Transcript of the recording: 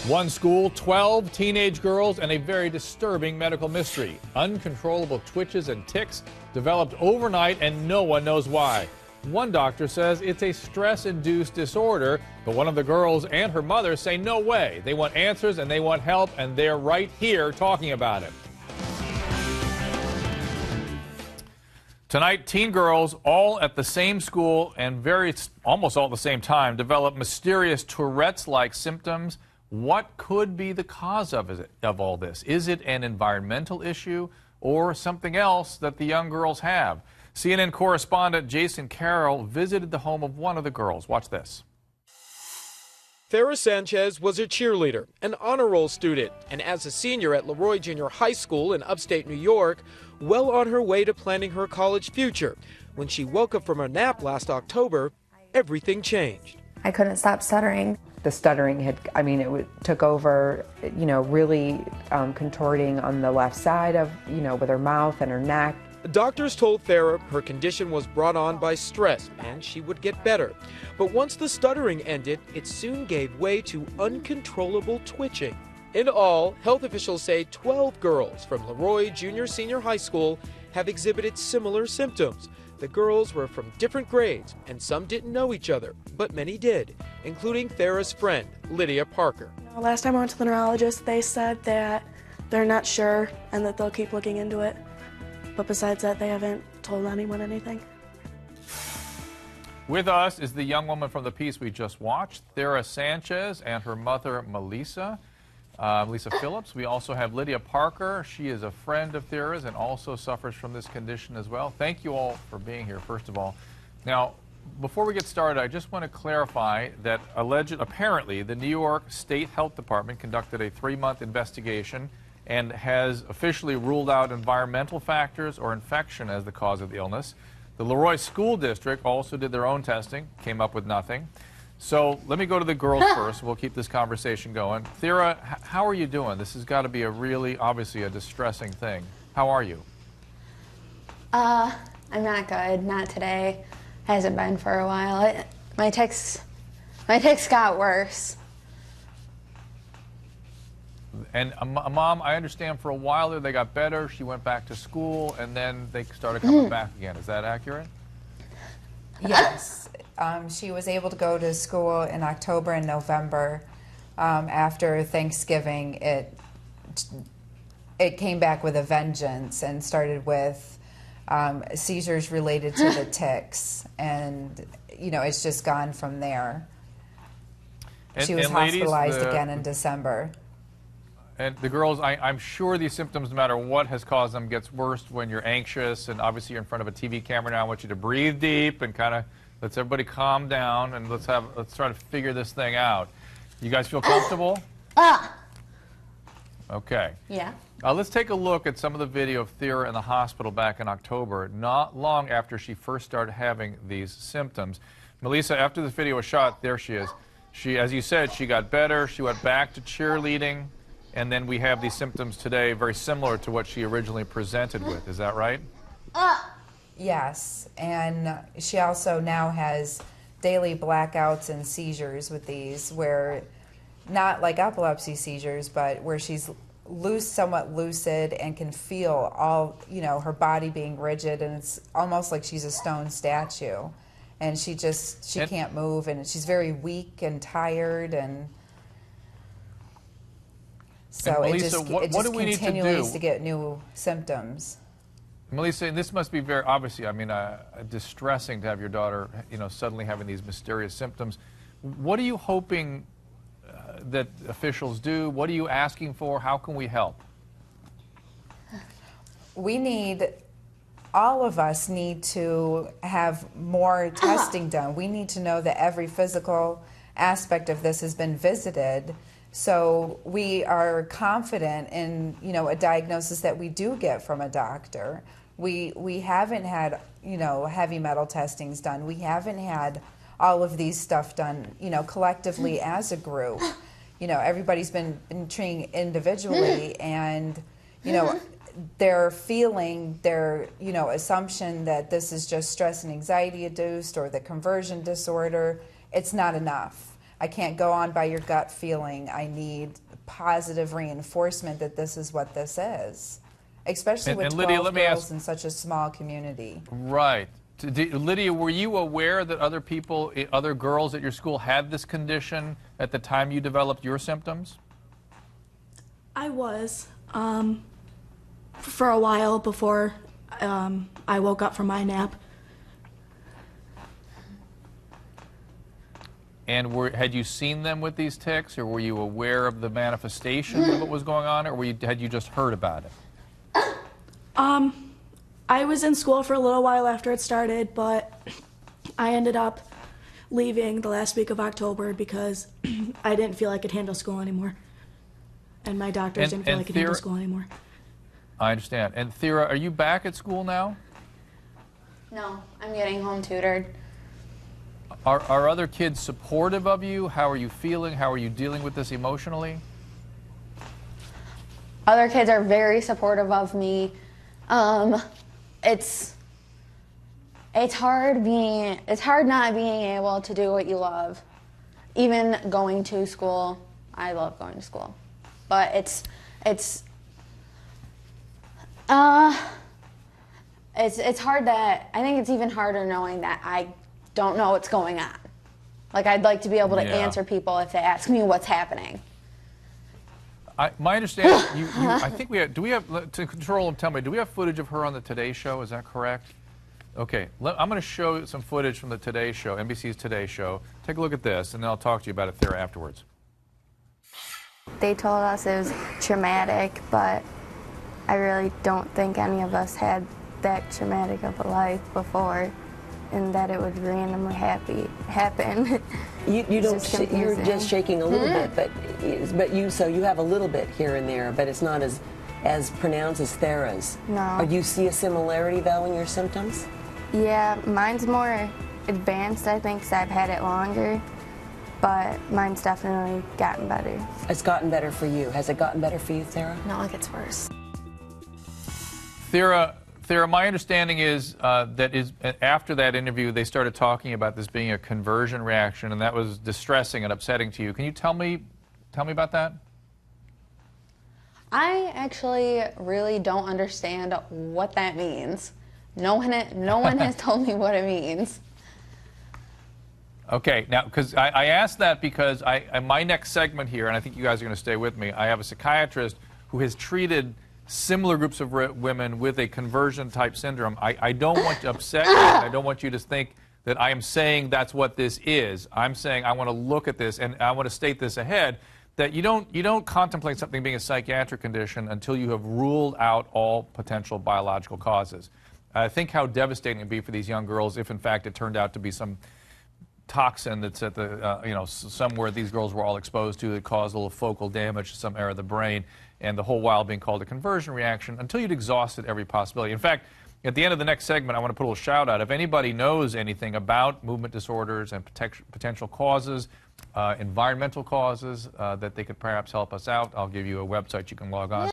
One school, 12 teenage girls, and a very disturbing medical mystery. Uncontrollable twitches and tics developed overnight, and no one knows why. One doctor says it's a stress-induced disorder, but one of the girls and her mother say no way. They want answers and they want help, and they're right here talking about it. Tonight, teen girls, all at the same school and almost all at the same time, develop mysterious Tourette's-like symptoms. What could be the cause of all this? Is it an environmental issue or something else that the young girls have? CNN correspondent Jason Carroll visited the home of one of the girls. Watch this. Thera Sanchez was a cheerleader, an honor roll student, and as a senior at Leroy Junior High School in upstate New York, well on her way to planning her college future. When she woke up from her nap last October, everything changed. I couldn't stop stuttering. The stuttering took over, really contorting on the left side of, with her mouth and her neck. Doctors told Thera her condition was brought on by stress and she would get better. But once the stuttering ended, it soon gave way to uncontrollable twitching. In all, health officials say 12 girls from Leroy Junior-Senior High School have exhibited similar symptoms. The girls were from different grades, and some didn't know each other, but many did, including Thera's friend, Lydia Parker. Last time I went to the neurologist, they said that they're not sure and that they'll keep looking into it. But besides that, they haven't told anyone anything. With us is the young woman from the piece we just watched, Thera Sanchez, and her mother, Melissa Phillips. We also have Lydia Parker. She is a friend of Thera's and also suffers from this condition as well. Thank you all for being here, first of all. Now, before we get started, I just want to clarify that apparently the New York State Health Department conducted a 3-month investigation and has officially ruled out environmental factors or infection as the cause of the illness. The Leroy School District also did their own testing, came up with nothing. So let me go to the girls first. We'll keep this conversation going. Thera, how are you doing? This has got to be obviously a distressing thing. How are you? I'm not good. Not today. Hasn't been for a while. My tics got worse. And Mom, I understand for a while there they got better. She went back to school, and then they started coming back again. Is that accurate? Yes. She was able to go to school in October and November. After Thanksgiving, it came back with a vengeance and started with seizures related to the tics, and it's just gone from there. She was hospitalized again in December. And the girls, I'm sure these symptoms, no matter what has caused them, gets worse when you're anxious, and obviously you're in front of a TV camera now. I want you to breathe deep and kind of let's everybody calm down, and let's try to figure this thing out. You guys feel comfortable? Okay. Yeah. Let's take a look at some of the video of Thera in the hospital back in October, not long after she first started having these symptoms. Melissa, after this video was shot, there she is. She, as you said, she got better. She went back to cheerleading, and then we have these symptoms today very similar to what she originally presented with. Is that right? Yes, and she also now has daily blackouts and seizures with these, where not like epilepsy seizures, but where she's somewhat lucid and can feel all, her body being rigid, and it's almost like she's a stone statue. And she can't move, and she's very weak and tired, and so Melissa, it just continues to get new symptoms. Melissa, this must be very, obviously, distressing to have your daughter, suddenly having these mysterious symptoms. What are you hoping that officials do? What are you asking for? How can we help? All of us need to have more testing done. We need to know that every physical aspect of this has been visited, so we are confident in, a diagnosis that we do get from a doctor. We haven't had, heavy metal testings done. We haven't had all of these stuff done, collectively as a group. Everybody's been treating individually, and, they're feeling their, assumption that this is just stress and anxiety induced or the conversion disorder. It's not enough. I can't go on by your gut feeling. I need positive reinforcement that this is what this is, especially with and 12 Lydia, let me girls ask- in such a small community. Right. Lydia, were you aware that other people, other girls at your school had this condition at the time you developed your symptoms? I was for a while before I woke up from my nap. And had you seen them with these tics, or were you aware of the manifestations of what was going on, or had you just heard about it? I was in school for a little while after it started, but I ended up leaving the last week of October because I didn't feel I could handle school anymore. And my doctors didn't feel I could handle school anymore. I understand. And Thera, are you back at school now? No, I'm getting home tutored. Are other kids supportive of you? How are you feeling? How are you dealing with this emotionally? Other kids are very supportive of me. It's hard not being able to do what you love. Even going to school, I love going to school. But it's hard that, I think it's even harder knowing that I don't know what's going on. Like, I'd like to be able to answer people if they ask me what's happening. My understanding, I think do we have, to control and tell me, do we have footage of her on the Today Show? Is that correct? Okay, I'm going to show some footage from the Today Show, NBC's Today Show. Take a look at this, and then I'll talk to you about it, Thera, afterwards. They told us it was traumatic, but I really don't think any of us had that traumatic of a life before, and that it would randomly happen. You don't. You're just shaking a little bit, but you have a little bit here and there, but it's not as pronounced as Thera's. No. Do you see a similarity though in your symptoms? Yeah, mine's more advanced, I think, because I've had it longer, but mine's definitely gotten better. It's gotten better for you. Has it gotten better for you, Thera? No, it gets worse. Thera, my understanding is after that interview, they started talking about this being a conversion reaction, and that was distressing and upsetting to you. Can you tell me about that? I actually really don't understand what that means. No one has told me what it means. Okay, now, because I asked that because my next segment here, and I think you guys are going to stay with me, I have a psychiatrist who has treated similar groups of women with a conversion-type syndrome. I don't want to upset you, and I don't want you to think that I am saying that's what this is. I'm saying I want to look at this, and I want to state this ahead, that you don't contemplate something being a psychiatric condition until you have ruled out all potential biological causes. Think how devastating it would be for these young girls if, in fact, it turned out to be some toxin that's at the, somewhere these girls were all exposed to that caused a little focal damage to some area of the brain, and the whole while being called a conversion reaction until you'd exhausted every possibility. In fact, at the end of the next segment, I want to put a little shout out. If anybody knows anything about movement disorders and potential causes, environmental causes, that they could perhaps help us out, I'll give you a website you can log on